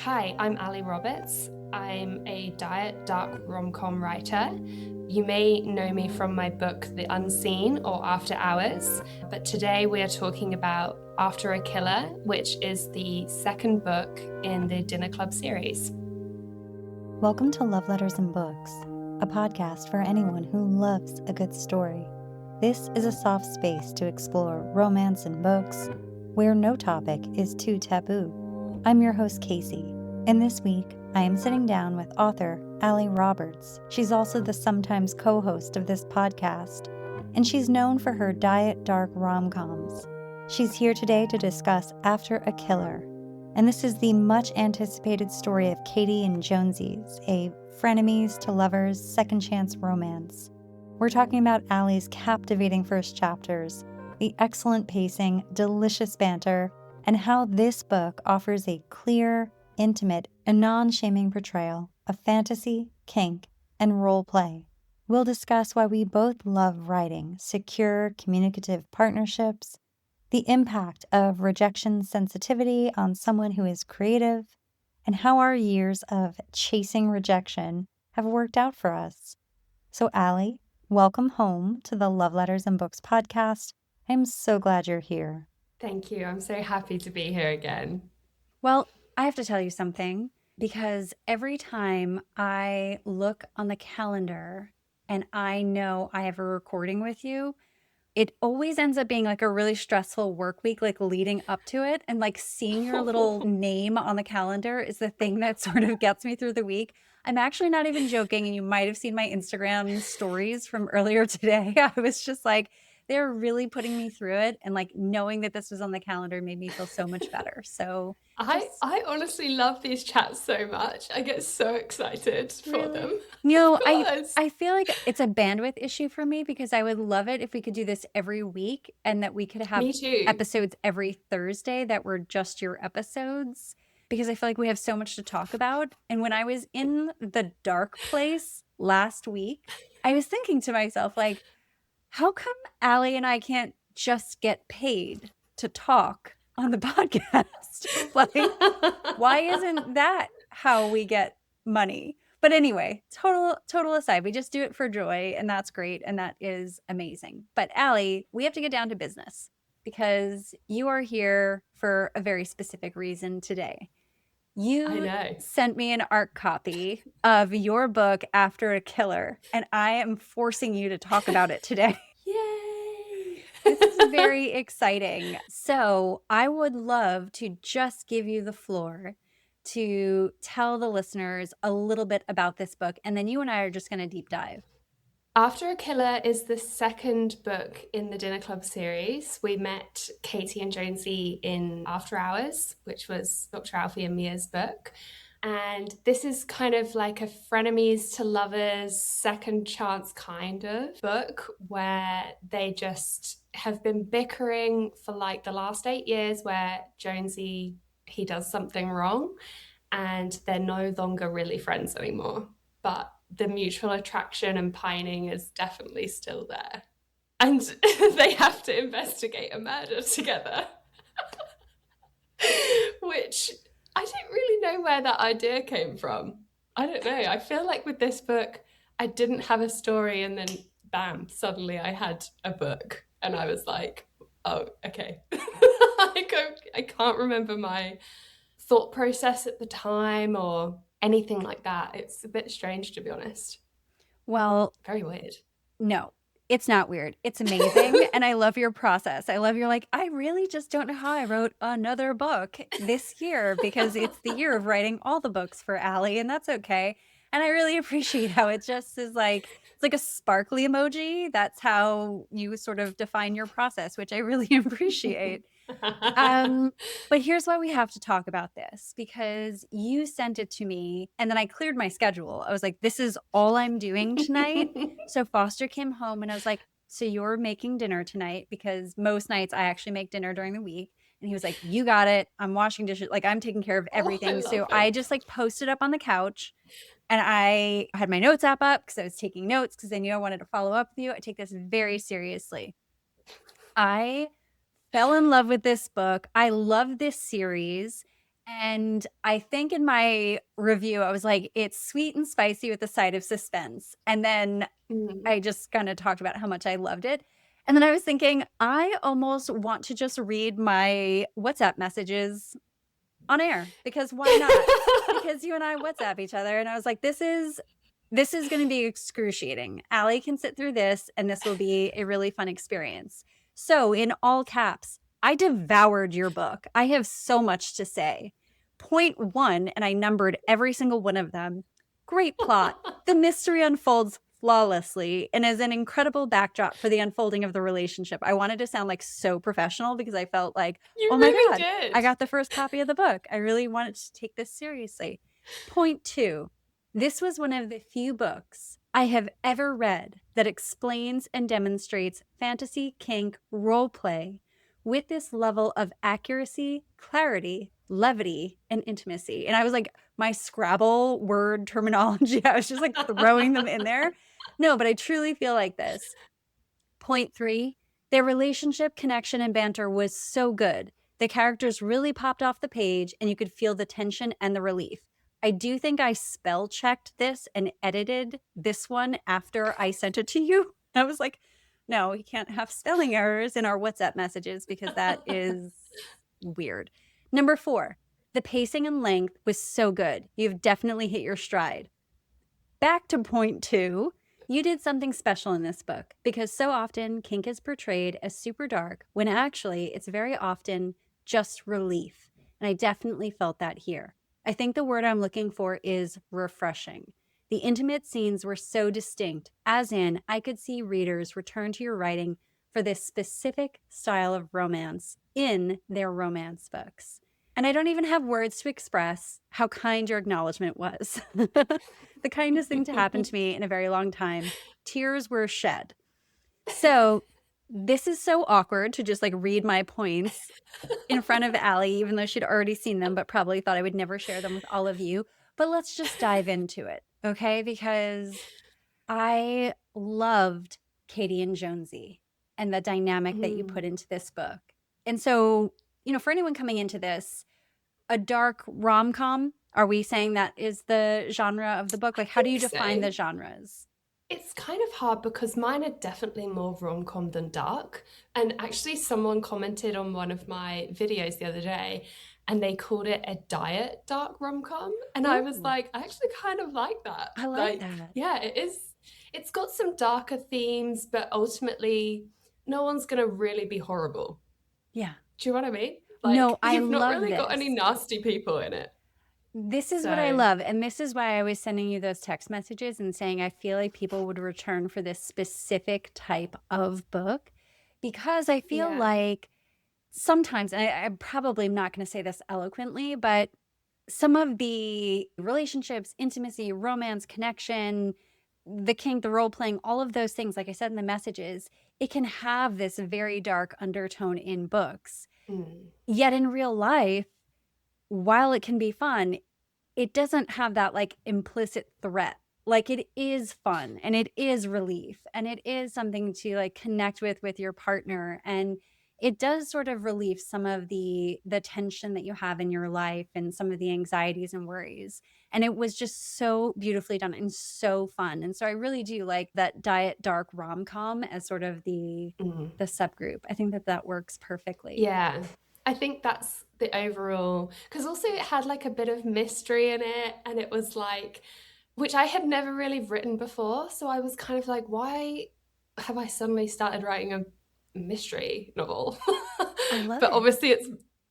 Hi, I'm Ali Roberts. I'm a diet dark rom-com writer. You may know me from my book The Unseen or After Hours, but today we are talking about After a Killer, which is the second book in the Dinner Club series. Welcome to Love Letters and Books, a podcast for anyone who loves a good story. This is a soft space to explore romance in books, where no topic is too taboo. I'm your host, Casey, and this week I am sitting down with author Ali Roberts. She's also the sometimes co-host of this podcast, and she's known for her diet dark rom-coms. She's here today to discuss After a Killer, and this is the much-anticipated story of Katie and Jonesy's, a frenemies-to-lovers second chance romance. We're talking about Ali's captivating first chapters, the excellent pacing, delicious banter, and how this book offers a clear, intimate, and non-shaming portrayal of fantasy, kink, and role play. We'll discuss why we both love writing secure, communicative partnerships, the impact of rejection sensitivity on someone who is creative, and how our years of chasing rejection have worked out for us. So, Ali, welcome home to the Love Letters and Books podcast. I'm so glad you're here. Thank you. I'm so happy to be here again. Well, I have to tell you something, because every time I look on the calendar and I know I have a recording with you, it always ends up being like a really stressful work week, like leading up to it. And like seeing your little name on the calendar is the thing that sort of gets me through the week. I'm actually not even joking. And you might have seen my Instagram stories from earlier today. I was just like, they're really putting me through it. And like knowing that this was on the calendar made me feel so much better. So I honestly love these chats so much. I get so excited for them. No, I feel like it's a bandwidth issue for me, because I would love it if we could do this every week and that we could have Me too. episodes every Thursday that were just your episodes, because I feel like we have so much to talk about. And when I was in the dark place last week, I was thinking to myself, like, how come Ali and I can't just get paid to talk on the podcast? Like, why isn't that how we get money? But anyway, total aside, we just do it for joy, and that's great, and that is amazing. But Ali, we have to get down to business, because you are here for a very specific reason today. You sent me an art copy of your book, After a Killer, and I am forcing you to talk about it today. Yay! This is very exciting. So I would love to just give you the floor to tell the listeners a little bit about this book, and then you and I are just going to deep dive. After a Killer is the second book in the Dinner Club series. We met Katie and Jonesy in After Hours, which was Dr. Alfie and Mia's book. And this is kind of like a frenemies to lovers, second chance kind of book, where they just have been bickering for like the last 8 years, where Jonesy, he does something wrong and they're no longer really friends anymore. But the mutual attraction and pining is definitely still there. And they have to investigate a murder together. Which I don't really know where that idea came from. I don't know. I feel like with this book, I didn't have a story, and then bam, suddenly I had a book. And I was like, oh, okay. I can't remember my thought process at the time or anything like that. It's a bit strange, to be honest. Well, very weird. No, it's not weird. It's amazing. And I love your process. I love your like, I really just don't know how I wrote another book this year, because it's the year of writing all the books for Ali, and that's okay. And I really appreciate how it just is like, it's like a sparkly emoji. That's how you sort of define your process, which I really appreciate. But here's why we have to talk about this, because you sent it to me and then I cleared my schedule. I was like, this is all I'm doing tonight. So Foster came home and I was like, so you're making dinner tonight? Because most nights I actually make dinner during the week. And he was like, you got it. I'm washing dishes. Like, I'm taking care of everything. I just like posted up on the couch, and I had my notes app up because I was taking notes, because I knew I wanted to follow up with you. I take this very seriously. I fell in love with this book. I love this series. And I think in my review, I was like, it's sweet and spicy with a side of suspense. And then I just kind of talked about how much I loved it. And then I was thinking, I almost want to just read my WhatsApp messages on air, because why not? Because you and I WhatsApp each other. And I was like, this is going to be excruciating. Allie can sit through this, and this will be a really fun experience. So in all caps, I devoured your book. I have so much to say. Point 1, and I numbered every single one of them. Great plot. The mystery unfolds flawlessly and is an incredible backdrop for the unfolding of the relationship. I wanted to sound like so professional because I felt like, You oh my really God, did. I got the first copy of the book. I really wanted to take this seriously. Point 2, this was one of the few books I have ever read that explains and demonstrates fantasy, kink, role play with this level of accuracy, clarity, levity, and intimacy. And I was like, my Scrabble word terminology, I was just like throwing them in there. No, but I truly feel like this. Point 3, their relationship, connection, and banter was so good. The characters really popped off the page, and you could feel the tension and the relief. I do think I spell checked this and edited this one after I sent it to you. I was like, no, we can't have spelling errors in our WhatsApp messages because that is weird. Number 4, the pacing and length was so good. You've definitely hit your stride. Back to point 2, you did something special in this book, because so often kink is portrayed as super dark when actually it's very often just relief. And I definitely felt that here. I think the word I'm looking for is refreshing. The intimate scenes were so distinct, as in I could see readers return to your writing for this specific style of romance in their romance books. And I don't even have words to express how kind your acknowledgement was. The kindest thing to happen to me in a very long time. Tears were shed. So this is so awkward to just like read my points in front of Allie, even though she'd already seen them, but probably thought I would never share them with all of you. But let's just dive into it, okay? Because I loved Katie and Jonesy and the dynamic that you put into this book. And so, for anyone coming into this, a dark rom-com, are we saying that is the genre of the book? Like, how do you define the genres? It's kind of hard because mine are definitely more rom-com than dark. And actually someone commented on one of my videos the other day and they called it a diet dark rom-com. And I was like, I actually kind of like that. I like that. Yeah, it is. It's got some darker themes, but ultimately no one's going to really be horrible. Yeah. Do you know what I mean? No, I you've not love really this. got any nasty people in it. This is what I love. And this is why I was sending you those text messages and saying I feel like people would return for this specific type of book, because I feel like sometimes, and I'm probably not going to say this eloquently, but some of the relationships, intimacy, romance, connection, the kink, the role playing, all of those things, like I said in the messages, it can have this very dark undertone in books. Yet in real life, while it can be fun, it doesn't have that like implicit threat. Like, it is fun and it is relief and it is something to like connect with your partner, and it does sort of relieve some of the tension that you have in your life and some of the anxieties and worries. And it was just so beautifully done and so fun. And so I really do like that diet dark rom-com as sort of the subgroup. I think that works perfectly. Yeah. I think that's the overall, because also it had like a bit of mystery in it, and it was like, which I had never really written before. So I was kind of like, why have I suddenly started writing a mystery novel? I love but it. obviously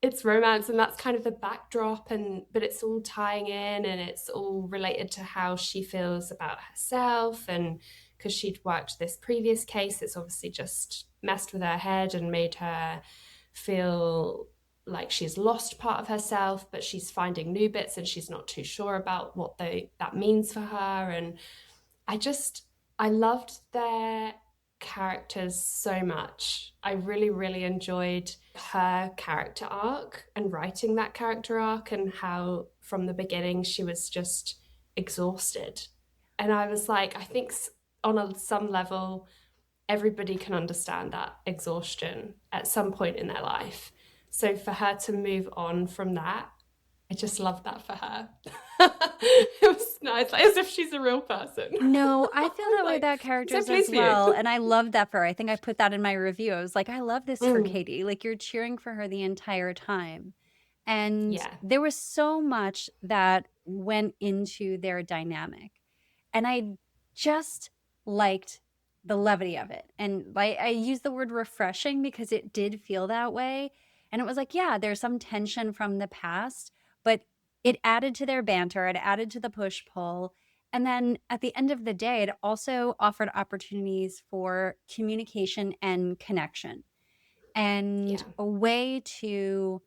it's romance, and that's kind of the backdrop, but it's all tying in, and it's all related to how she feels about herself, and because she'd worked this previous case, it's obviously just messed with her head and made her feel like she's lost part of herself, but she's finding new bits and she's not too sure about what that means for her. And I loved their characters so much. I really, really enjoyed her character arc and writing that character arc, and how from the beginning she was just exhausted. And I was like, I think on some level, everybody can understand that exhaustion at some point in their life. So for her to move on from that I just love that for her. It was nice, like, as if she's a real person. No, I feel that way Like, about I'm so characters pleased as for you. well. And I love that for her. I think I put that in my review. I was like, I love this for Mm. Katie. Like, you're cheering for her the entire time. And Yeah. there was so much that went into their dynamic. And I just liked the levity of it. And I use the word refreshing because it did feel that way. And it was like, yeah, there's some tension from the past, but it added to their banter, it added to the push pull. And then at the end of the day, it also offered opportunities for communication and connection and Yeah. a way to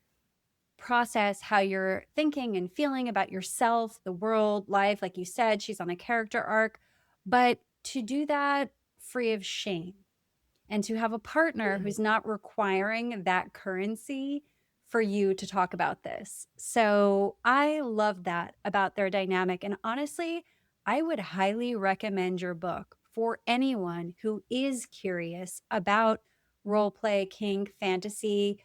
process how you're thinking and feeling about yourself, the world, life. Like you said, she's on a character arc, but to do that free of shame and to have a partner who's not requiring that currency for you to talk about this. So I love that about their dynamic. And honestly, I would highly recommend your book for anyone who is curious about role play, kink, fantasy,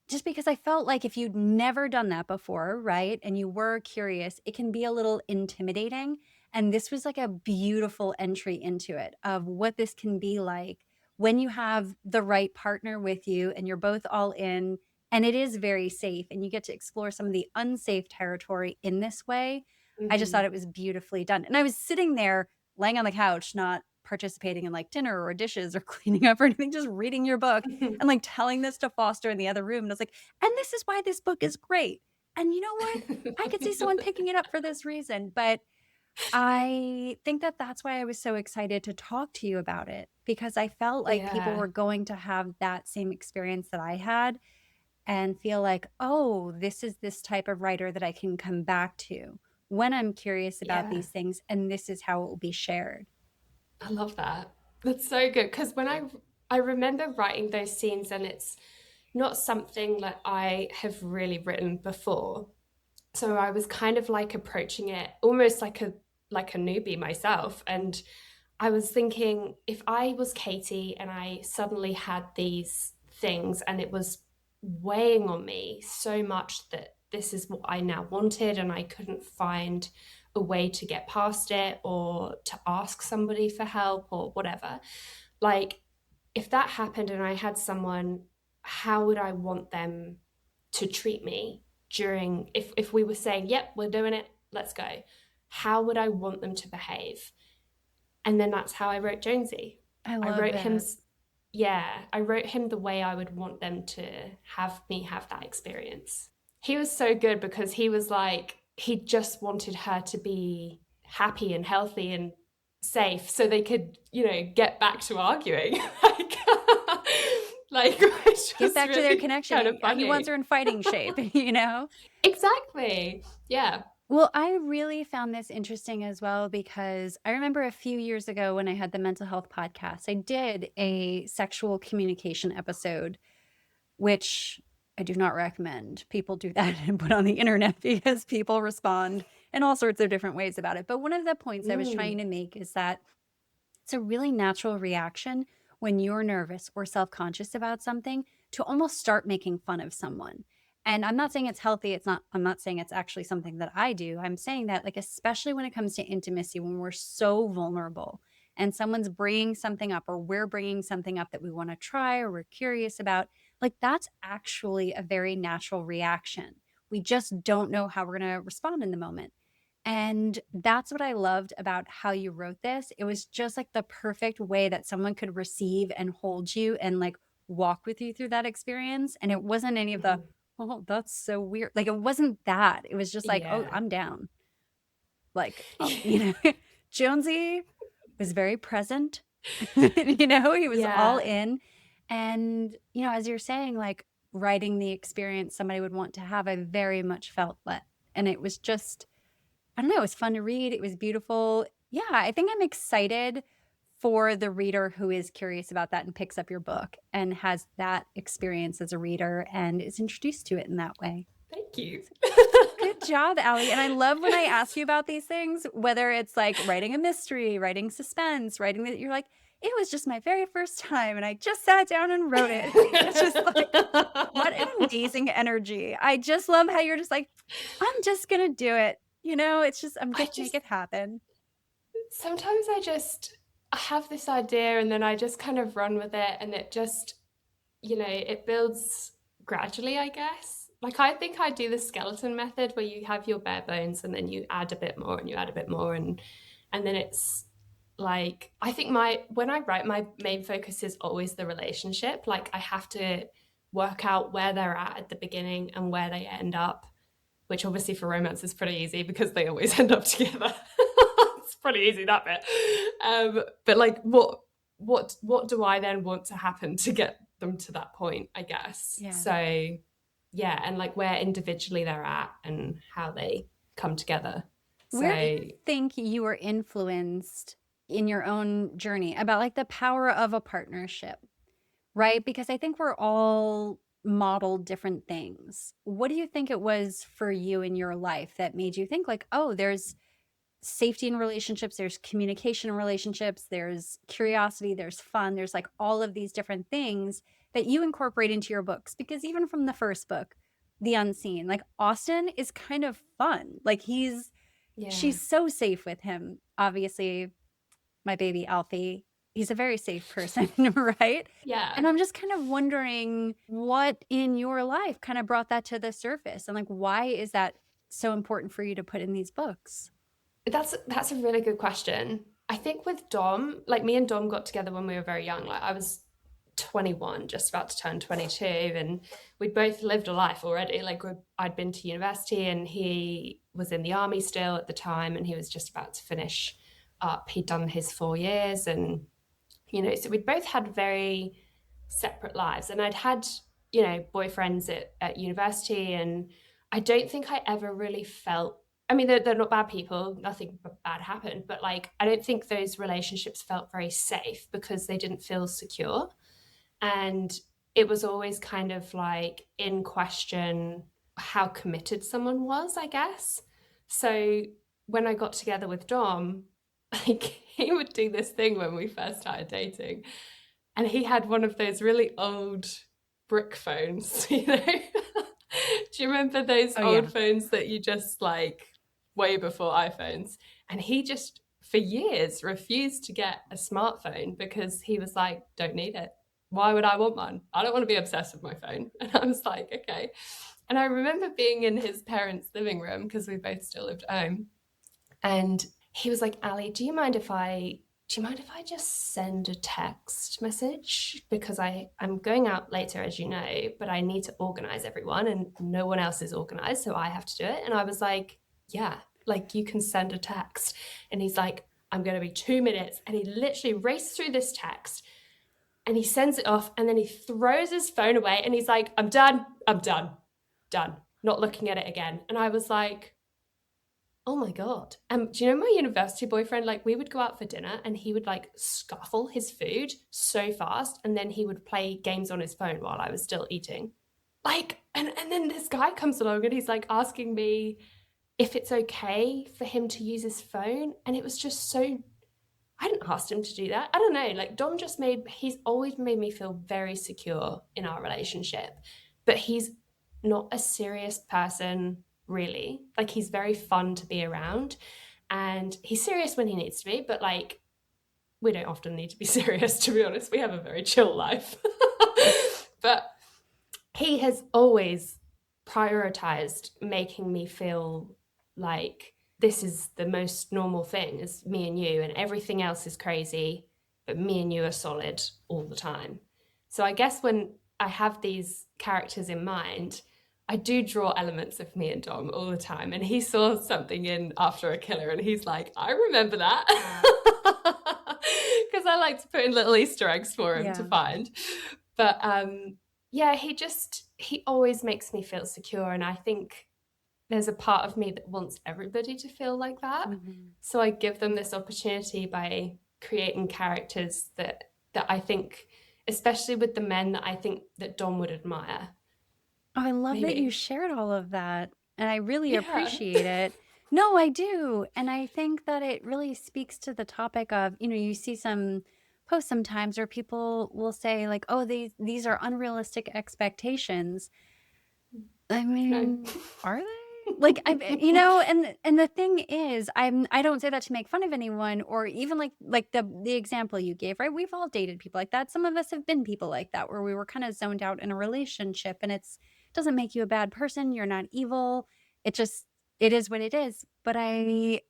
just because I felt like if you'd never done that before, right, and you were curious, it can be a little intimidating. And this was like a beautiful entry into it of what this can be like when you have the right partner with you and you're both all in and it is very safe and you get to explore some of the unsafe territory in this way. I just thought it was beautifully done. And I was sitting there laying on the couch, not participating in like dinner or dishes or cleaning up or anything, just reading your book and like telling this to Foster in the other room. And I was like, and this is why this book is great. And you know what? I could see someone picking it up for this reason. But I think that that's why I was so excited to talk to you about it, because I felt like people Yeah. were going to have that same experience that I had and feel like, oh, this is this type of writer that I can come back to when I'm curious about Yeah. these things. And this is how it will be shared. I love that. That's so good. Because when I remember writing those scenes, and it's not something that I have really written before. So I was kind of like approaching it almost like a newbie myself. And I was thinking, if I was Katie and I suddenly had these things and it was weighing on me so much that this is what I now wanted and I couldn't find a way to get past it or to ask somebody for help or whatever. Like, if that happened and I had someone, how would I want them to treat me during, if we were saying, yep, we're doing it, let's go, how would I want them to behave? And then that's how I wrote Jonesy. I wrote him the way I would want them to have me have that experience. He was so good because he was like, he just wanted her to be happy and healthy and safe so they could, get back to arguing. Which Get back to their really connection. kind of He funny. wants her in fighting shape, Exactly. Yeah. Well, I really found this interesting as well because I remember a few years ago when I had the mental health podcast, I did a sexual communication episode, which I do not recommend people do that and put on the internet because people respond in all sorts of different ways about it. But one of the points I was trying to make is that it's a really natural reaction when you're nervous or self-conscious about something to almost start making fun of someone. And I'm not saying it's healthy. I'm not saying it's actually something that I do. I'm saying that, like, especially when it comes to intimacy, when we're so vulnerable and someone's bringing something up or we're bringing something up that we want to try or we're curious about, like, that's actually a very natural reaction. We just don't know how we're going to respond in the moment. And that's what I loved about how you wrote this. It was just like the perfect way that someone could receive and hold you and like walk with you through that experience. And it wasn't any of the, oh, that's so weird. Like, it wasn't that. It was just like, oh, Yeah. I'm down. Like, Jonesy was very present. He was all in. And, as you're saying, like, writing the experience somebody would want to have, I very much felt that. And it was just, I don't know, it was fun to read. It was beautiful. Yeah, I think I'm excited for the reader who is curious about that and picks up your book and has that experience as a reader and is introduced to it in that way. Thank you. Good job, Allie. And I love when I ask you about these things, whether it's like writing a mystery, writing suspense, writing that you're like, it was just my very first time and I just sat down and wrote it. It's just like, what an amazing energy. I just love how you're just like, I'm just going to do it. You know, it's just, I'm going to make it happen. Sometimes I have this idea and then I just kind of run with it, and it just, it builds gradually, I guess. Like, I think I do the skeleton method where you have your bare bones and then you add a bit more and you add a bit more. And then it's like, I think when I write, my main focus is always the relationship. Like, I have to work out where they're at the beginning and where they end up, which obviously for romance is pretty easy because they always end up together. It's pretty easy, that bit. But like, what do I then want to happen to get them to that point, I guess? Yeah. So yeah, and like where individually they're at and how they come together. Where do you think you were influenced in your own journey about like the power of a partnership, right? Because I think we're all modeled different things. What do you think it was for you in your life that made you think like, oh, there's safety in relationships, there's communication in relationships, there's curiosity, there's fun, there's like all of these different things that you incorporate into your books? Because even from the first book, The Unseen, like Austin is kind of fun. Like she's so safe with him. Obviously, my baby Alfie, he's a very safe person, right? Yeah. And I'm just kind of wondering what in your life kind of brought that to the surface, and like, why is that so important for you to put in these books? That's a really good question. I think with Dom, like me and Dom got together when we were very young. Like I was 21, just about to turn 22, and we'd both lived a life already. Like I'd been to university and he was in the army still at the time, and he was just about to finish up. He'd done his 4 years, and so we'd both had very separate lives. And I'd had boyfriends at university, and I don't think I ever really felt, I mean, they're not bad people, nothing bad happened, but like I don't think those relationships felt very safe because they didn't feel secure. And it was always kind of like in question how committed someone was, I guess. So when I got together with Dom, like he would do this thing when we first started dating, and he had one of those really old brick phones, Do you remember those old phones that you just like way before iPhones? And he just for years refused to get a smartphone because he was like, don't need it. Why would I want one? I don't want to be obsessed with my phone. And I was like, okay. And I remember being in his parents' living room because we both still lived at home. And he was like, Ali, do you mind if I just send a text message? Because I'm going out later, as you know, but I need to organize everyone and no one else is organized, so I have to do it. And I was like, yeah, like you can send a text. And he's like, I'm going to be 2 minutes. And he literally raced through this text and he sends it off, and then he throws his phone away and he's like, I'm done, not looking at it again. And I was like, oh my God. Do you know my university boyfriend, like we would go out for dinner and he would like scuffle his food so fast, and then he would play games on his phone while I was still eating. Like, and then this guy comes along and he's like asking me if it's okay for him to use his phone. And it was just so, I didn't ask him to do that. I don't know, like Dom he's always made me feel very secure in our relationship, but he's not a serious person, really. Like he's very fun to be around, and he's serious when he needs to be, but like we don't often need to be serious, to be honest. We have a very chill life. But he has always prioritized making me feel like this is the most normal thing, is me and you, and everything else is crazy, but me and you are solid all the time. So I guess when I have these characters in mind, I do draw elements of me and Dom all the time. And he saw something in After a Killer and he's like, I remember that. Because I like to put in little Easter eggs for him to find. But yeah, he always makes me feel secure. And I think there's a part of me that wants everybody to feel like that. Mm-hmm. So I give them this opportunity by creating characters that I think, especially with the men that I think that Dom would admire. Oh, I love that you shared all of that. And I really appreciate it. No, I do. And I think that it really speaks to the topic of, you see some posts sometimes where people will say like, oh, these are unrealistic expectations. I No. mean, are they? Like, and the thing is, I don't say that to make fun of anyone, or even like the example you gave, right? We've all dated people like that. Some of us have been people like that, where we were kind of zoned out in a relationship, and doesn't make you a bad person. You're not evil. It just, it is what it is. But I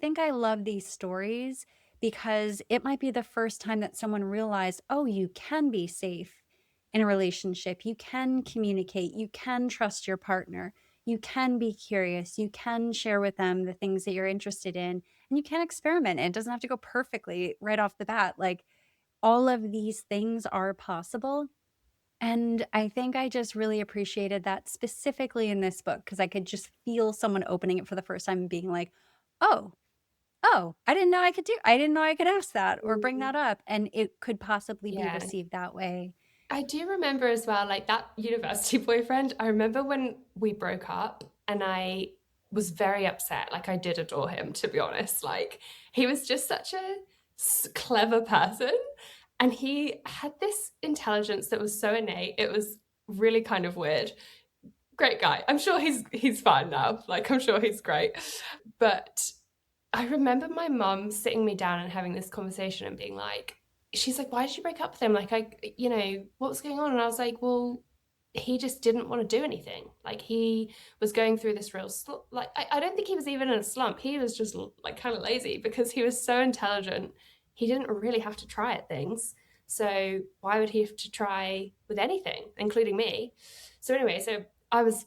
think I love these stories because it might be the first time that someone realized, oh, you can be safe in a relationship. You can communicate. You can trust your partner. You can be curious. You can share with them the things that you're interested in, and you can experiment. It doesn't have to go perfectly right off the bat. Like, all of these things are possible. And I think I just really appreciated that specifically in this book, because I could just feel someone opening it for the first time and being like, oh, I didn't know I could ask that or bring that up. And it could possibly be Yeah. received that way. I do remember as well, like that university boyfriend. I remember when we broke up and I was very upset. Like, I did adore him, to be honest. Like, he was just such a clever person. And he had this intelligence that was so innate. It was really kind of weird. Great guy. I'm sure he's fine now. Like, I'm sure he's great. But I remember my mum sitting me down and having this conversation and being like, she's like, why did you break up with him? Like, what was going on? And I was like, well, he just didn't want to do anything. Like, he was going through this real, I don't think he was even in a slump. He was just like kind of lazy because he was so intelligent. He didn't really have to try at things. So why would he have to try with anything, including me? So anyway, so I was,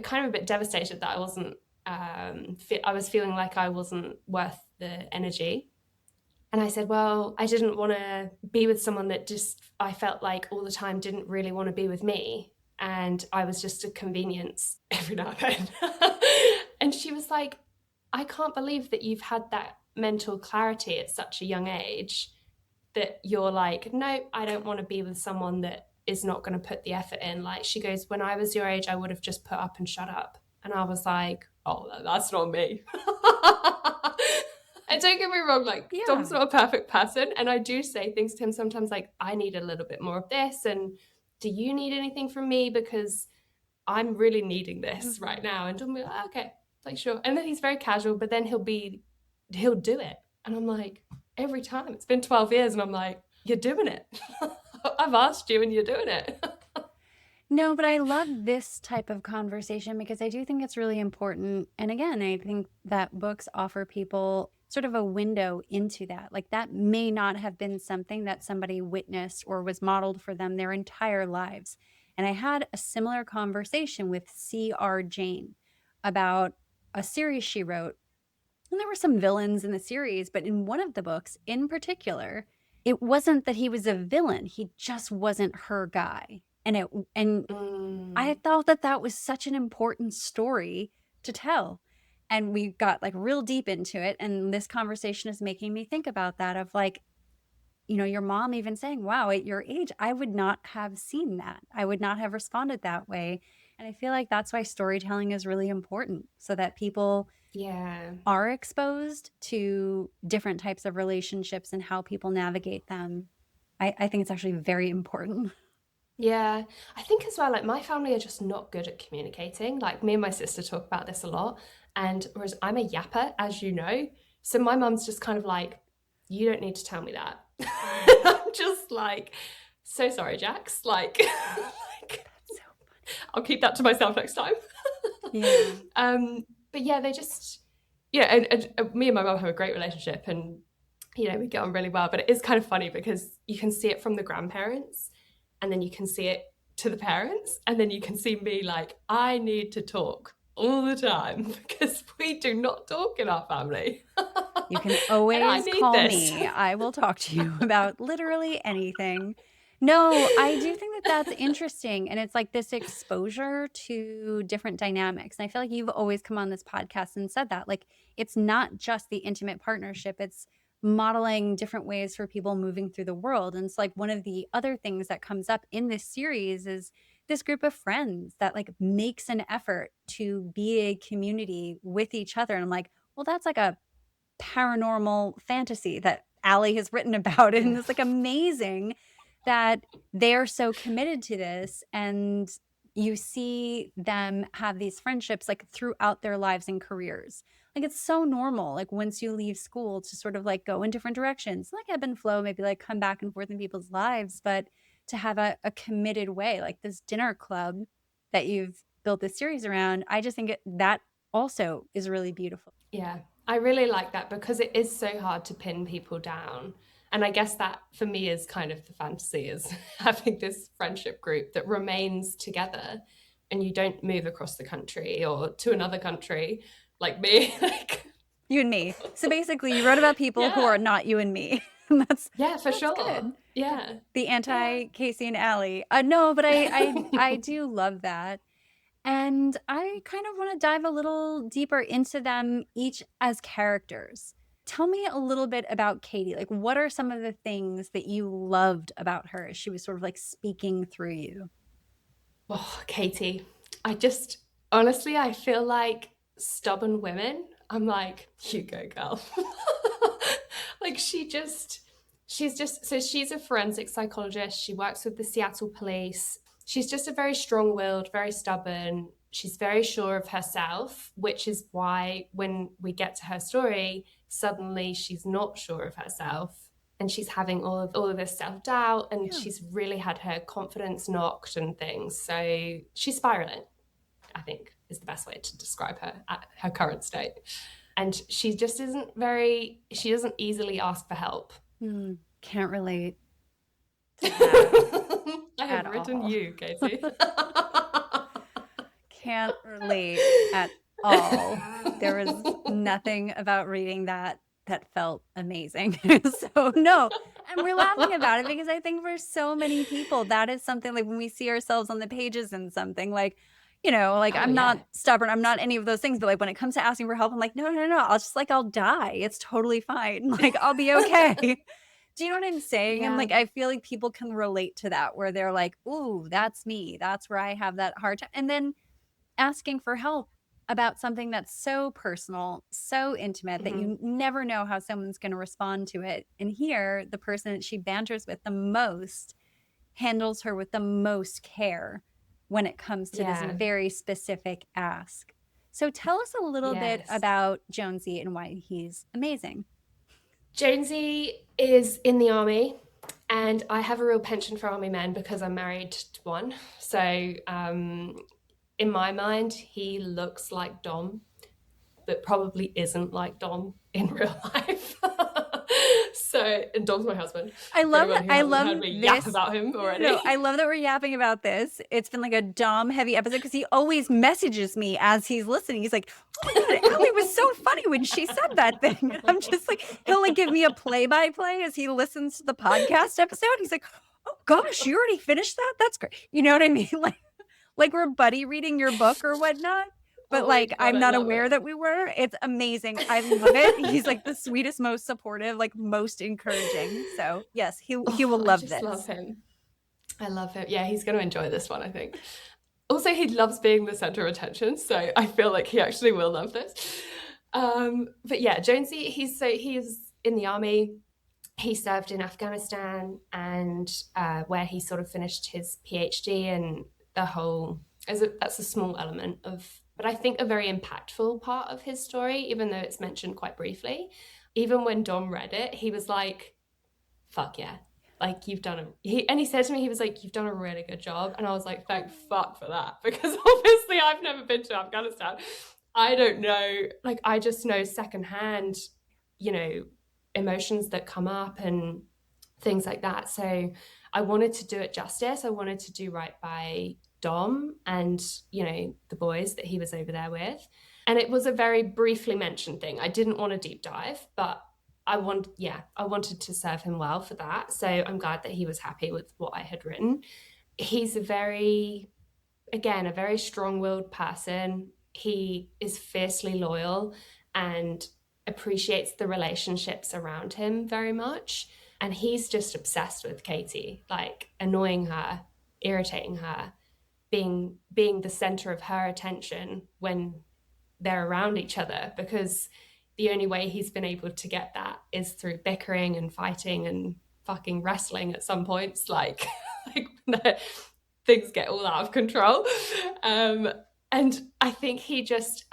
kind of a bit devastated that I wasn't, I was feeling like I wasn't worth the energy. And I said, well, I didn't want to be with someone that just, I felt like all the time didn't really want to be with me. And I was just a convenience every now and then. And she was like, I can't believe that you've had that mental clarity at such a young age, that you're like, no, I don't want to be with someone that is not going to put the effort in. Like, she goes, when I was your age, I would have just put up and shut up. And I was like, oh, that's not me. And don't get me wrong, like, Yeah. Dom's not a perfect person. And I do say things to him sometimes like, I need a little bit more of this. And do you need anything from me? Because I'm really needing this right now. And Dom will be like, okay, like, sure. And then he's very casual, but then he'll do it. And I'm like, every time, it's been 12 years. And I'm like, you're doing it. I've asked you and you're doing it. No, but I love this type of conversation because I do think it's really important. And again, I think that books offer people sort of a window into that. Like, that may not have been something that somebody witnessed or was modeled for them their entire lives. And I had a similar conversation with C.R. Jane about a series she wrote. And there were some villains in the series, but in one of the books in particular, it wasn't that he was a villain. He just wasn't her guy. And I thought that was such an important story to tell. And we got like real deep into it. And this conversation is making me think about that, of like, your mom even saying, wow, at your age, I would not have seen that. I would not have responded that way. And I feel like that's why storytelling is really important, so that people are exposed to different types of relationships and how people navigate them. I think it's actually very important. Yeah, I think as well, like, my family are just not good at communicating. Like, me and my sister talk about this a lot. And whereas I'm a yapper, as you know, so my mum's just kind of like, you don't need to tell me that. I'm just like, so sorry, Jax. Like, That's so funny. I'll keep that to myself next time. Yeah. But yeah, they just, and me and my mum have a great relationship, and we get on really well. But it is kind of funny because you can see it from the grandparents, and then you can see it to the parents, and then you can see me like, I need to talk all the time because we do not talk in our family. You can always call this. me. I will talk to you about literally anything. No, I do think that that's interesting. And it's like this exposure to different dynamics. And I feel like you've always come on this podcast and said that, like, it's not just the intimate partnership, it's modeling different ways for people moving through the world. And it's like one of the other things that comes up in this series is this group of friends that like makes an effort to be a community with each other. And I'm like, well, that's like a paranormal fantasy that Allie has written about. And it's like amazing that they're so committed to this. And you see them have these friendships like throughout their lives and careers. Like it's so normal, like once you leave school to sort of like go in different directions, like ebb and flow, maybe like come back and forth in people's lives, but to have a committed way, like this dinner club that you've built this series around, I just think that also is really beautiful. Yeah, I really like that because it is so hard to pin people down. And I guess that for me is kind of the fantasy, is having this friendship group that remains together and you don't move across the country or to another country like me. Like you and me. So basically you wrote about people who are not you and me. For that's sure. Good. Yeah. The anti Casey and Allie. No, but I do love that. And I kind of want to dive a little deeper into them each as characters. Tell me a little bit about Katie. Like, what are some of the things that you loved about her as she was sort of like speaking through you? Oh, Katie. Honestly, I feel like stubborn women, I'm like, you go, girl. Like so she's a forensic psychologist. She works with the Seattle police. She's just a very strong-willed, very stubborn. She's very sure of herself, which is why when we get to her story, suddenly she's not sure of herself and she's having all of this self-doubt, and she's really had her confidence knocked and things. So she's spiraling, I think, is the best way to describe her at her current state. And she just she doesn't easily ask for help. Can't relate to that. I have written all. you, Katie. Can't relate at all. There was nothing about reading that felt amazing. So no, and we're laughing about it because I think for so many people, that is something like when we see ourselves on the pages in something like, I'm not stubborn. I'm not any of those things. But like when it comes to asking for help, I'm like, no. I'll die. It's totally fine. Like I'll be okay. Do you know what I'm saying? Yeah. And like, I feel like people can relate to that where they're like, ooh, that's me. That's where I have that hard time. And then asking for help about something that's so personal, so intimate that you never know how someone's going to respond to it. And here, the person that she banters with the most handles her with the most care when it comes to this very specific ask. So tell us a little bit about Jonesy and why he's amazing. Jonesy is in the army, and I have a real penchant for army men because I'm married to one. So in my mind, he looks like Dom, but probably isn't like Dom in real life. And Dom's my husband. I love heard me yap about him already. No, I love that we're yapping about this. It's been like a Dom heavy episode because he always messages me as he's listening. He's like, "Oh my god, Allie was so funny when she said that thing." And I'm just like, he'll like give me a play-by-play as he listens to the podcast episode. He's like, "Oh gosh, you already finished that? That's great." You know what I mean? Like we're buddy reading your book or whatnot. But God, I'm not aware that we were. It's amazing. I love it. He's like the sweetest, most supportive, like most encouraging. So yes, he will love this. I love him. I love him. Yeah, he's going to enjoy this one, I think. Also, he loves being the center of attention, so I feel like he actually will love this. But yeah, Jonesy, he's in the army. He served in Afghanistan, and where he sort of finished his PhD, and that's a small element of. But I think a very impactful part of his story, even though it's mentioned quite briefly. Even when Dom read it, he was like, fuck yeah. Like, he said to me, he was like, you've done a really good job. And I was like, thank fuck for that. Because obviously I've never been to Afghanistan. I don't know. Like, I just know secondhand, emotions that come up and things like that. So I wanted to do it justice. I wanted to do right by Dom and, the boys that he was over there with. And it was a very briefly mentioned thing. I didn't want a deep dive, but I wanted to serve him well for that. So I'm glad that he was happy with what I had written. He's a very strong-willed person. He is fiercely loyal and appreciates the relationships around him very much. And he's just obsessed with Katie, like annoying her, irritating her, being the center of her attention when they're around each other, because the only way he's been able to get that is through bickering and fighting and fucking wrestling at some points. things get all out of control. And I think he just,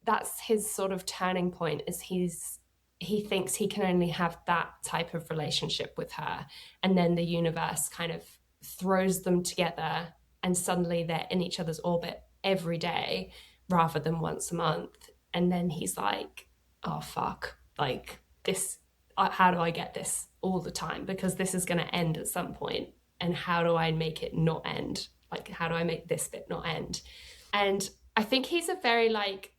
that's his sort of turning point, is he thinks he can only have that type of relationship with her. And then the universe kind of throws them together and suddenly they're in each other's orbit every day rather than once a month. And then he's like, oh, fuck, like this, how do I get this all the time? Because this is going to end at some point. And how do I make it not end? Like, how do I make this bit not end? And I think he's a very like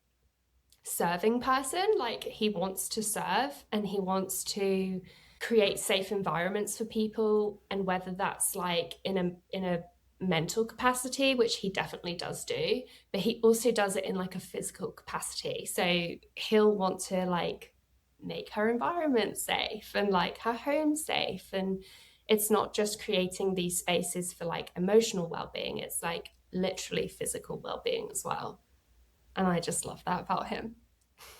serving person. Like, he wants to serve and he wants to create safe environments for people. And whether that's like in a mental capacity, which he definitely does do, but he also does it in like a physical capacity. So he'll want to like make her environment safe and like her home safe. And it's not just creating these spaces for like emotional well-being, it's like literally physical well-being as well. And I just love that about him.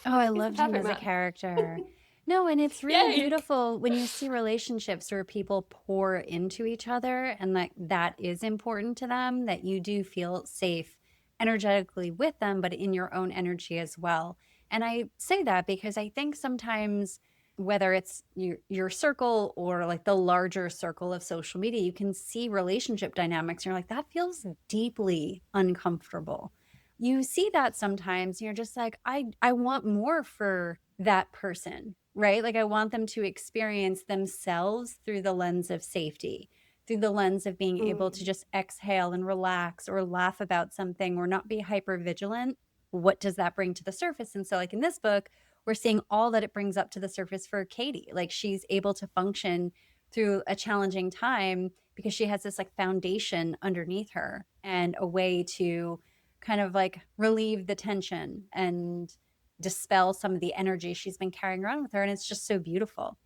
Oh, I He's the loved him perfect as a man. character. No, and it's really Yay! beautiful when you see relationships where people pour into each other and that is important to them, that you do feel safe energetically with them, but in your own energy as well. And I say that because I think sometimes, whether it's your circle or like the larger circle of social media, you can see relationship dynamics and you're like, that feels deeply uncomfortable. You see that sometimes, you're just like, I want more for that person, right? Like, I want them to experience themselves through the lens of safety, through the lens of being able to just exhale and relax or laugh about something or not be hyper vigilant. What does that bring to the surface? And so, like in this book, we're seeing all that it brings up to the surface for Katie. Like, she's able to function through a challenging time because she has this like foundation underneath her and a way to kind of like relieve the tension and dispel some of the energy she's been carrying around with her. And it's just so beautiful.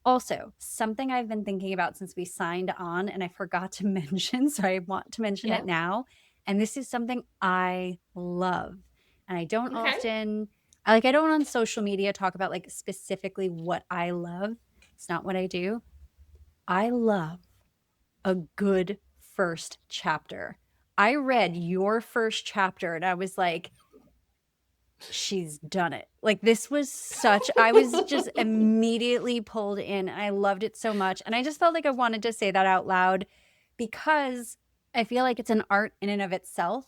Also, something I've been thinking about since we signed on and I forgot to mention, so I want to mention Yeah. it now. And this is something I love. And I don't Okay. often, I don't on social media talk about like specifically what I love. It's not what I do. I love a good first chapter. I read your first chapter and I was like, she's done it. Like, this was such, I was just immediately pulled in. I loved it so much. And I just felt like I wanted to say that out loud because I feel like it's an art in and of itself.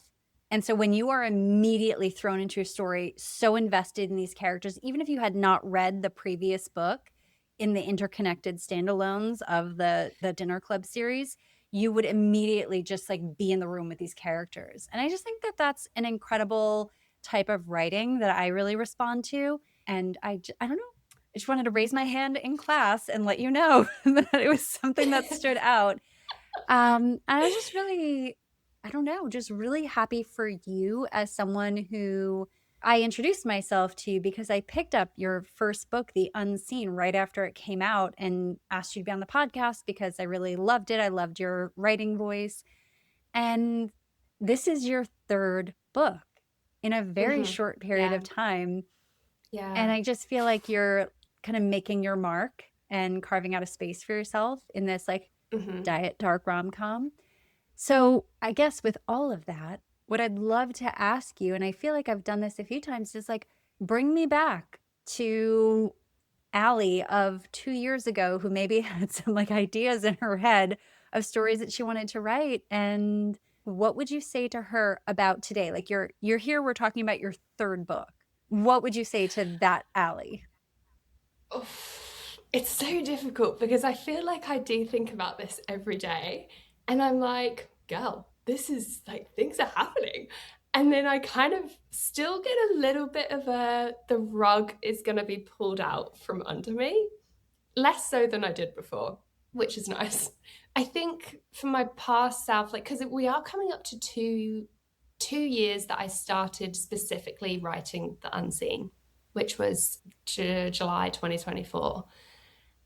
And so when you are immediately thrown into a story, so invested in these characters, even if you had not read the previous book in the interconnected standalones of the Dinner Club series, you would immediately just like be in the room with these characters. And I just think that that's an incredible type of writing that I really respond to. And I don't know, I just wanted to raise my hand in class and let you know that it was something that stood out. I was just really, I don't know, just really happy for you as someone who I introduced myself to because I picked up your first book, The Unseen, right after it came out and asked you to be on the podcast because I really loved it. I loved your writing voice. And this is your third book in a very short period of time. Yeah. And I just feel like you're kind of making your mark and carving out a space for yourself in this like diet dark rom-com. So I guess with all of that, what I'd love to ask you, and I feel like I've done this a few times, is like, bring me back to Allie of 2 years ago, who maybe had some like ideas in her head of stories that she wanted to write. And what would you say to her about today? Like, you're here, we're talking about your third book. What would you say to that Allie? Oh, it's so difficult because I feel like I do think about this every day and I'm like, girl, this is like, things are happening. And then I kind of still get a little bit of the rug is going to be pulled out from under me, less so than I did before, which is nice. I think for my past self, like, because we are coming up to two years that I started specifically writing The Unseen, which was July 2024.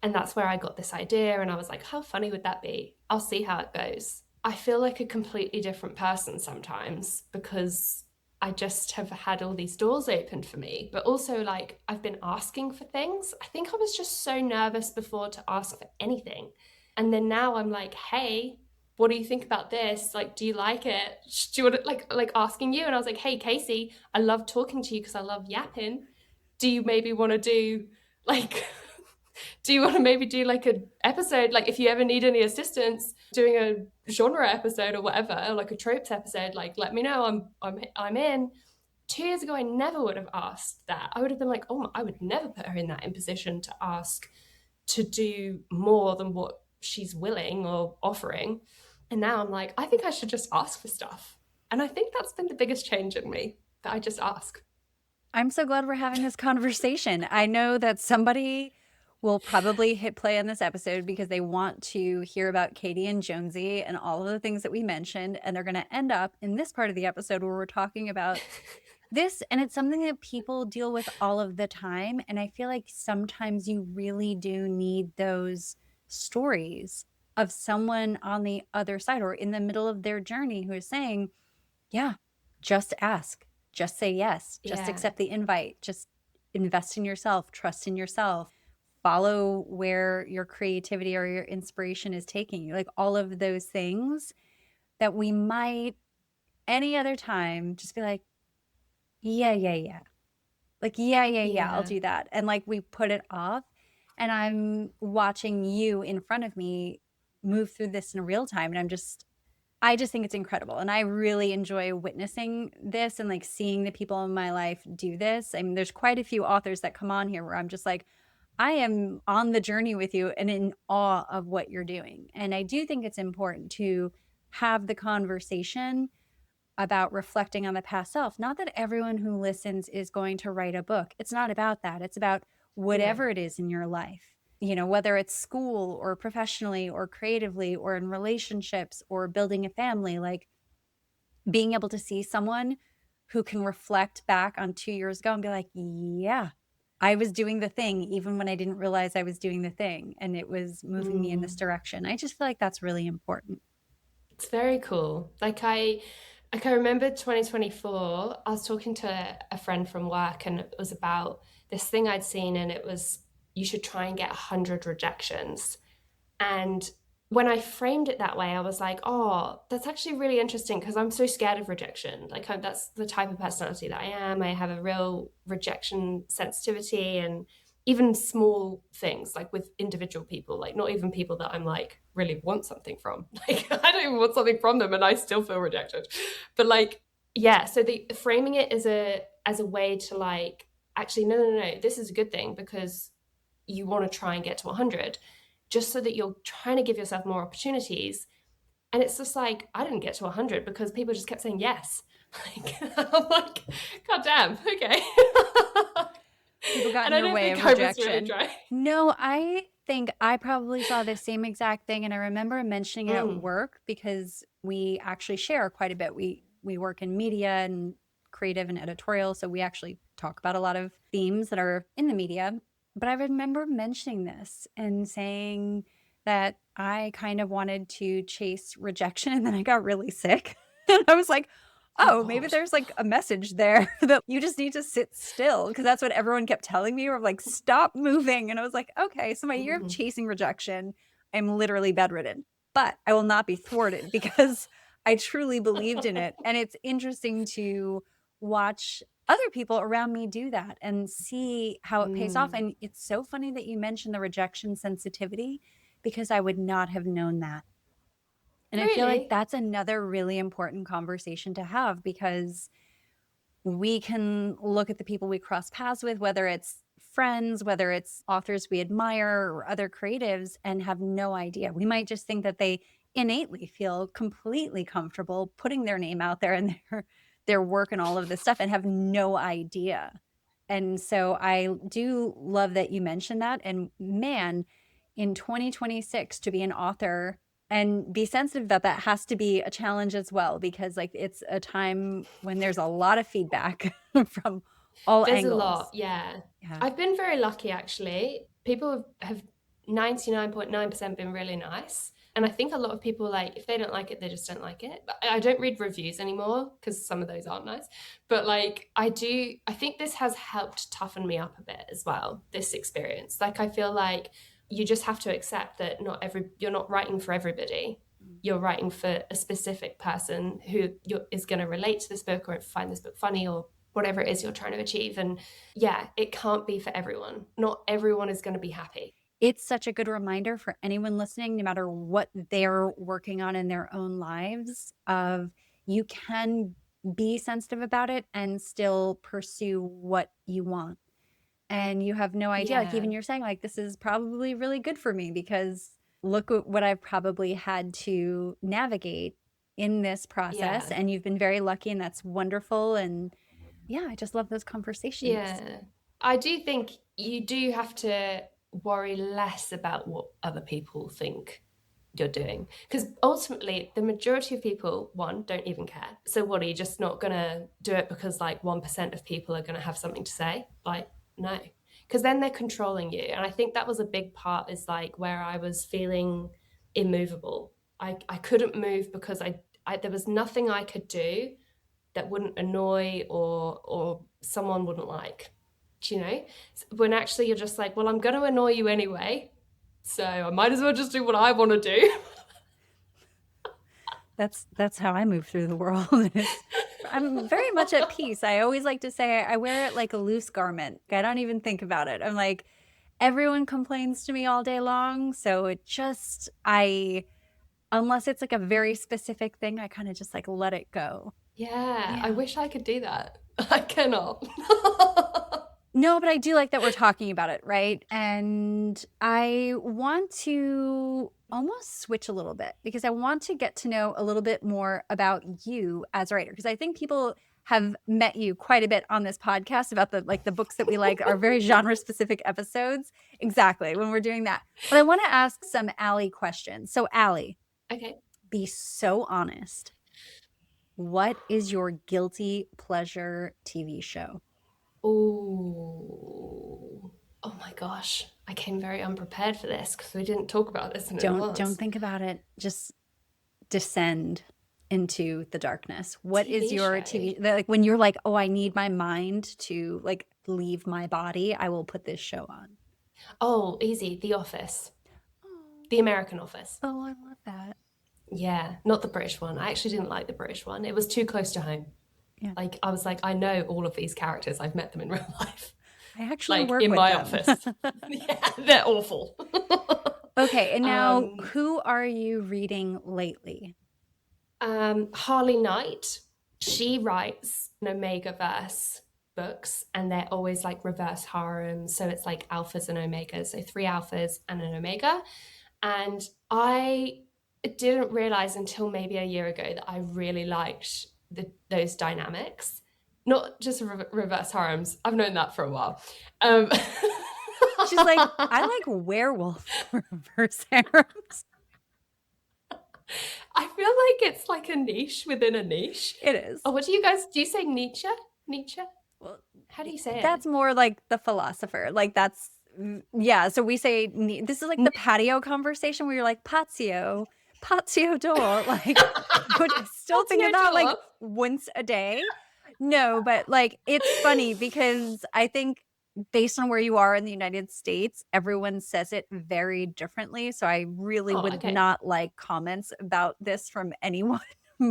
And that's where I got this idea. And I was like, how funny would that be? I'll see how it goes. I feel like a completely different person sometimes because I just have had all these doors opened for me. But also, like, I've been asking for things. I think I was just so nervous before to ask for anything. And then now I'm like, hey, what do you think about this? Like, do you like it? Do you want to, like asking you? And I was like, hey, Casey, I love talking to you because I love yapping. Do you maybe want to do like, do you want to maybe do like an episode? Like, if you ever need any assistance doing a genre episode or whatever, like a tropes episode, like, let me know. I'm in. 2 years ago, I never would have asked that. I would have been like, oh, I would never put her in that imposition to ask to do more than what she's willing or offering. And now I'm like, I think I should just ask for stuff. And I think that's been the biggest change in me, that I just ask. I'm so glad we're having this conversation. I know that somebody will probably hit play on this episode because they want to hear about Katie and Jonesy and all of the things that we mentioned. And they're going to end up in this part of the episode where we're talking about this. And it's something that people deal with all of the time. And I feel like sometimes you really do need those stories of someone on the other side or in the middle of their journey who is saying, yeah, just ask. Just say yes. Just accept the invite. Just invest in yourself. Trust in yourself. Follow where your creativity or your inspiration is taking you. Like all of those things that we might any other time just be like, yeah. Like, yeah, I'll do that. And like we put it off. And I'm watching you in front of me move through this in real time. And I just think it's incredible. And I really enjoy witnessing this and like seeing the people in my life do this. I mean, there's quite a few authors that come on here where I'm just like, I am on the journey with you and in awe of what you're doing. And I do think it's important to have the conversation about reflecting on the past self. Not that everyone who listens is going to write a book. It's not about that. It's about whatever it is in your life. You know, whether it's school or professionally or creatively or in relationships or building a family, like being able to see someone who can reflect back on 2 years ago and be like, yeah, I was doing the thing even when I didn't realize I was doing the thing and it was moving me in this direction. I just feel like that's really important. It's very cool. Like I remember 2024, I was talking to a friend from work and it was about this thing I'd seen and it was, you should try and get 100 rejections. And when I framed it that way, I was like, oh, that's actually really interesting because I'm so scared of rejection. Like that's the type of personality that I am. I have a real rejection sensitivity, and even small things like with individual people, like not even people that I'm like really want something from. Like I don't even want something from them and I still feel rejected. But like, yeah, so the framing it as a way to like, actually, no, this is a good thing because you want to try and get to 100, just so that you're trying to give yourself more opportunities. And it's just like, I didn't get to 100 because people just kept saying yes. Like, I'm like, God damn, okay. People got in your way of rejection. Really no, I think I probably saw the same exact thing. And I remember mentioning it at work because we actually share quite a bit. We work in media and creative and editorial. So we actually talk about a lot of themes that are in the media. But I remember mentioning this and saying that I kind of wanted to chase rejection and then I got really sick. And I was like, oh, maybe there's like a message there that you just need to sit still, because that's what everyone kept telling me, or like, stop moving. And I was like, okay, so my year of chasing rejection, I'm literally bedridden, but I will not be thwarted because I truly believed in it. And it's interesting to watch other people around me do that and see how it pays off. And it's so funny that you mentioned the rejection sensitivity because I would not have known that. And I feel like that's another really important conversation to have, because we can look at the people we cross paths with, whether it's friends, whether it's authors we admire or other creatives, and have no idea. We might just think that they innately feel completely comfortable putting their name out there and their work and all of this stuff and have no idea. And so I do love that you mentioned that. And man, in 2026, to be an author and be sensitive that has to be a challenge as well, because like it's a time when there's a lot of feedback from all angles. There's a lot, yeah. I've been very lucky, actually. People have 99.9% been really nice. And I think a lot of people, like, if they don't like it, they just don't like it. But I don't read reviews anymore because some of those aren't nice. But like, I think this has helped toughen me up a bit as well, this experience. Like, I feel like you just have to accept that you're not writing for everybody. you're writing for a specific person who is going to relate to this book or find this book funny or whatever it is you're trying to achieve. And yeah, it can't be for everyone. Not everyone is going to be happy. It's such a good reminder for anyone listening, no matter what they're working on in their own lives, of you can be sensitive about it and still pursue what you want. And you have no idea. Like, even you're saying, like, this is probably really good for me because look at what I've probably had to navigate in this process. And you've been very lucky, and that's wonderful. And yeah, I just love those conversations. Yeah. I do think you do have to worry less about what other people think you're doing, because ultimately the majority of people, one, don't even care. So what, are you just not gonna do it because like 1% of people are gonna have something to say? Like, no, because then they're controlling you. And I think that was a big part, is like where I was feeling immovable. I couldn't move because I there was nothing I could do that wouldn't annoy or someone wouldn't like, you know? When actually you're just like, well, I'm going to annoy you anyway, so I might as well just do what I want to do. That's how I move through the world. I'm very much at peace. I always like to say I wear it like a loose garment. I don't even think about it. I'm like, everyone complains to me all day long, so it just, unless it's like a very specific thing, I kind of just like let it go. Yeah, I wish I could do that. I cannot. No, but I do like that we're talking about it, right? And I want to almost switch a little bit, because I want to get to know a little bit more about you as a writer, because I think people have met you quite a bit on this podcast about the books that we like, are very genre specific episodes. Exactly, when we're doing that. But I want to ask some Allie questions. So Allie, Okay. be so honest. What is your guilty pleasure TV show? Oh my gosh. I came very unprepared for this because we didn't talk about this in advance. Don't think about it. Just descend into the darkness. What is your TV? Like when you're like, oh, I need my mind to like leave my body, I will put this show on. Oh, easy. The Office. The American Office. Oh, I love that. Yeah, not the British one. I actually didn't like the British one. It was too close to home. Yeah. Like, I was like, I know all of these characters. I've met them in real life. I actually like work in with my them. office. Yeah, they're awful. Okay, and now who are you reading lately? Harley Knight. She writes an Omega verse books, and they're always like reverse harems. So it's like alphas and omegas. So 3 alphas and an omega. And I didn't realize until maybe a year ago that I really liked those dynamics. Not just reverse harems. I've known that for a while. She's like, I like werewolf reverse harems. I feel like it's like a niche within a niche. It is. Oh, what do you say Nietzsche? Nietzsche? Well, how do you say it? That's more like the philosopher. Like that's, yeah. So we say, this is like the patio conversation where you're like, patio door. Like, still thinking about like once a day. No, but like, it's funny because I think based on where you are in the United States, everyone says it very differently. So I really would not like comments about this from anyone.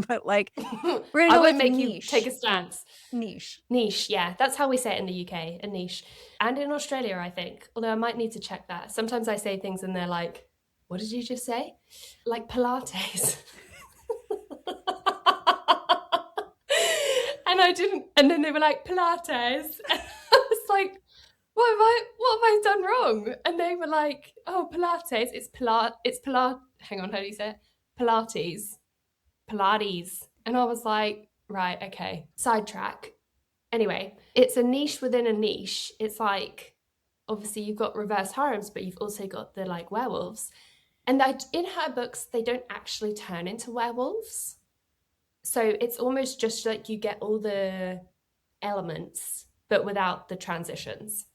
But like, we're gonna go with make niche. You take a stance. Niche, yeah. That's how we say it in the UK, a niche. And in Australia, I think. Although I might need to check that. Sometimes I say things and they're like, what did you just say? Like Pilates. And I didn't, and then they were like, Pilates. And I was like, what have I done wrong? And they were like, oh, Pilates, it's Pilates. Hang on, how do you say it? Pilates. And I was like, right, okay, sidetrack. Anyway, it's a niche within a niche. It's like, obviously you've got reverse harems, but you've also got the like werewolves. And in her books, they don't actually turn into werewolves. So it's almost just like you get all the elements, but without the transitions.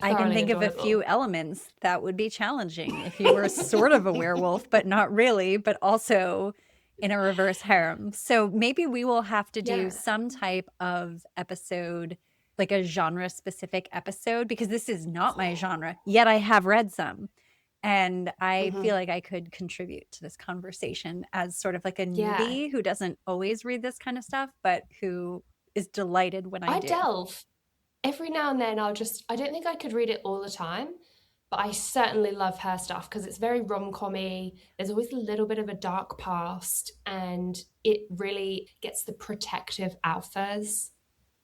I can think of a few elements that would be challenging if you were sort of a werewolf, but not really, but also in a reverse harem. So maybe we will have to do some type of episode, like a genre specific episode, because this is not my genre, yet I have read some. And I Mhm. feel like I could contribute to this conversation as sort of like a Yeah. newbie who doesn't always read this kind of stuff, but who is delighted when I I do. delve. Every now and then I don't think I could read it all the time, but I certainly love her stuff because it's very rom-com-y. There's always a little bit of a dark past, and it really gets the protective alphas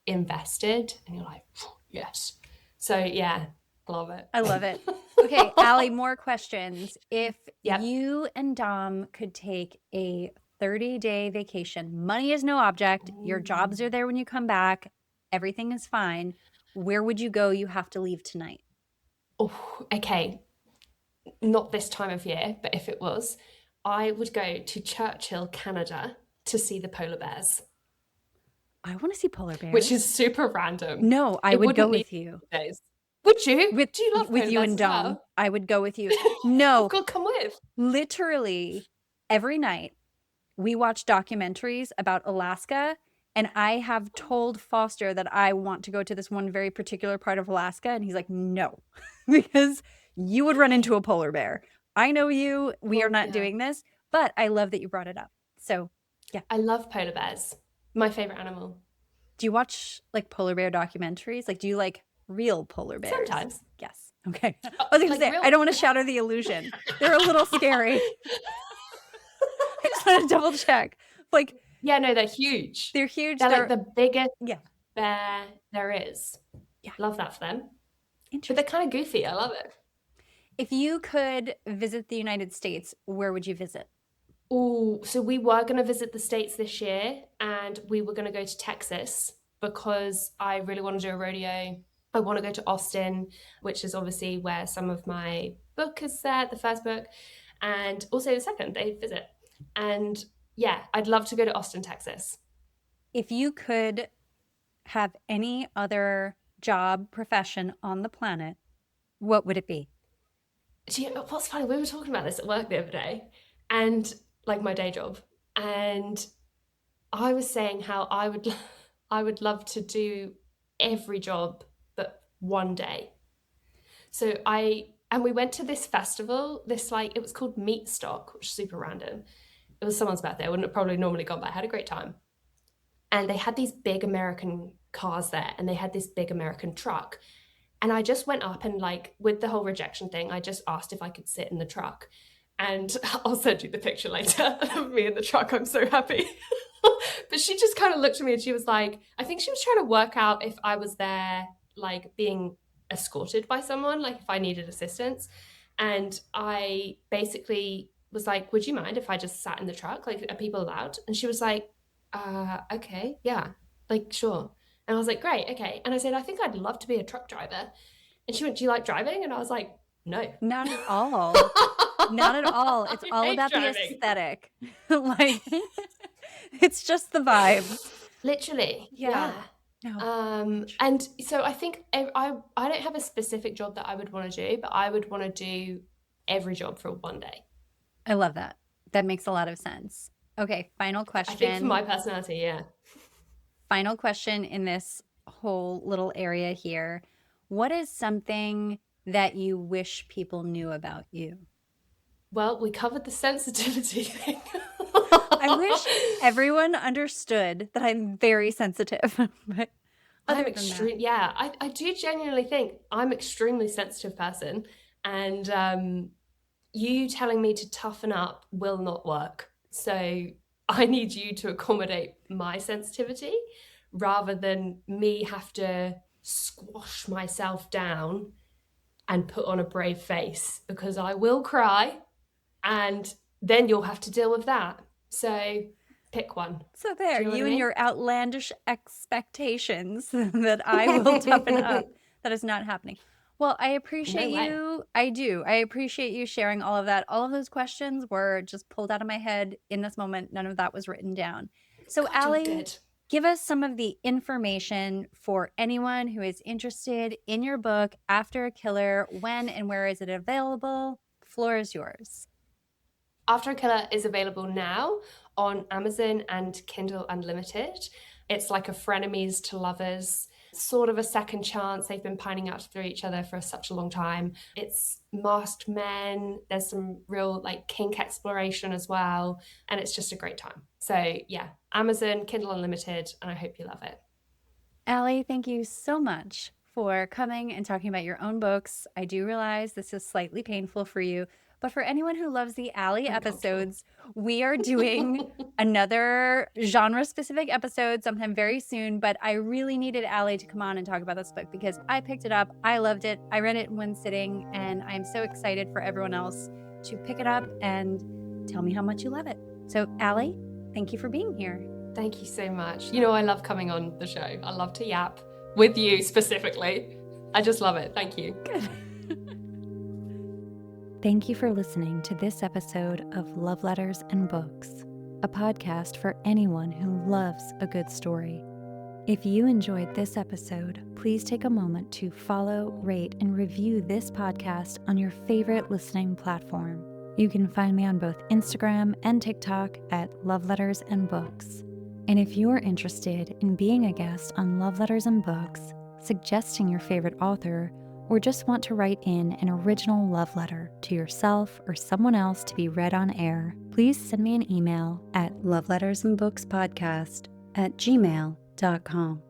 invested, and you're like, yes. So yeah, love it. I love it. Okay, Allie, more questions. If Yep. you and Dom could take a 30-day vacation, money is no object, your jobs are there when you come back, everything is fine, where would you go? You have to leave tonight. Oh, okay. Not this time of year, but if it was, I would go to Churchill, Canada to see the polar bears, I want to see polar bears. which is super random. No, I It would go wouldn't with need you. days. Would you? With Do you love with polar you bears and as Dom. well? I would go with you. Oh No, God, come with. literally every night we watch documentaries about Alaska, and I have told Foster that I want to go to this one very particular part of Alaska, and he's like, no, because you would run into a polar bear. I know you. We are Well, not yeah. doing this, but I love that you brought it up. So, yeah. I love polar bears. My favorite animal. Do you watch like polar bear documentaries? Like, do you like real polar bears? Sometimes. Yes. Okay. I was going to Like say, real- I don't want to shatter the illusion. They're a little scary. I just want to double check. Like, Yeah, no, they're huge. they're huge. They're like the biggest yeah. bear there is. Yeah. Love that for them. But Interesting. they're kind of goofy. I love it. If you could visit the United States, where would you visit? Oh, so we were going to visit the States this year, and we were going to go to Texas because I really want to do a rodeo. I want to go to Austin, which is obviously where some of my book is set, the first book, and also the second they visit. And yeah, I'd love to go to Austin, Texas. If you could have any other job, profession on the planet, what would it be? Do you know what's funny? We were talking about this at work the other day, and like my day job, and I was saying how I would love to do every job but one day. So we went to this festival, it was called Meat Stock, which is super random. It was someone's birthday. I wouldn't have probably normally gone, but I had a great time. And they had these big American cars there, and they had this big American truck. And I just went up and like with the whole rejection thing, I just asked if I could sit in the truck. And I'll send you the picture later of me in the truck. I'm so happy. But she just kind of looked at me and she was like, I think she was trying to work out if I was there, like being escorted by someone, like if I needed assistance. And I basically was like, would you mind if I just sat in the truck? Like, are people allowed? And she was like, okay, yeah, like, sure. And I was like, great, okay. And I said, I think I'd love to be a truck driver. And she went, do you like driving? And I was like, no. Not at all. Not at all. It's all about the aesthetic. Like, it's just the vibe. Literally. Yeah. No. And so I think I don't have a specific job that I would want to do, but I would want to do every job for one day. I love that. That makes a lot of sense. Okay, final question. I think for my personality, yeah. Final question in this whole little area here. What is something that you wish people knew about you? Well, we covered the sensitivity thing. I wish everyone understood that I'm very sensitive. But I'm extreme. Yeah, I do genuinely think I'm an extremely sensitive person, and you telling me to toughen up will not work. So I need you to accommodate my sensitivity rather than me have to squash myself down and put on a brave face, because I will cry and then you'll have to deal with that. So pick one. So there, you know you I and mean? your outlandish expectations that I will toughen up. That is not happening. Well, I appreciate you. I do. I appreciate you sharing all of that. All of those questions were just pulled out of my head in this moment. None of that was written down. So, Allie, give us some of the information for anyone who is interested in your book, After a Killer. When and where is it available? Floor is yours. After a Killer is available now on Amazon and Kindle Unlimited. It's like a frenemies-to-lovers, sort of a second chance. They've been pining after each other for such a long time. It's masked men. There's some real like kink exploration as well. And it's just a great time. So yeah, Amazon, Kindle Unlimited, and I hope you love it. Allie, thank you so much for coming and talking about your own books. I do realize this is slightly painful for you, but for anyone who loves the Allie episodes, we are doing another genre-specific episode sometime very soon, but I really needed Allie to come on and talk about this book because I picked it up, I loved it, I read it in one sitting, and I'm so excited for everyone else to pick it up and tell me how much you love it. So Allie, thank you for being here. Thank you so much. You know, I love coming on the show. I love to yap with you specifically. I just love it. Thank you. Good. Thank you for listening to this episode of Love Letters and Books, a podcast for anyone who loves a good story. If you enjoyed this episode, please take a moment to follow, rate, and review this podcast on your favorite listening platform. You can find me on both Instagram and TikTok at Love Letters and Books. And if you're interested in being a guest on Love Letters and Books, suggesting your favorite author, or just want to write in an original love letter to yourself or someone else to be read on air, please send me an email at lovelettersandbookspodcast@gmail.com.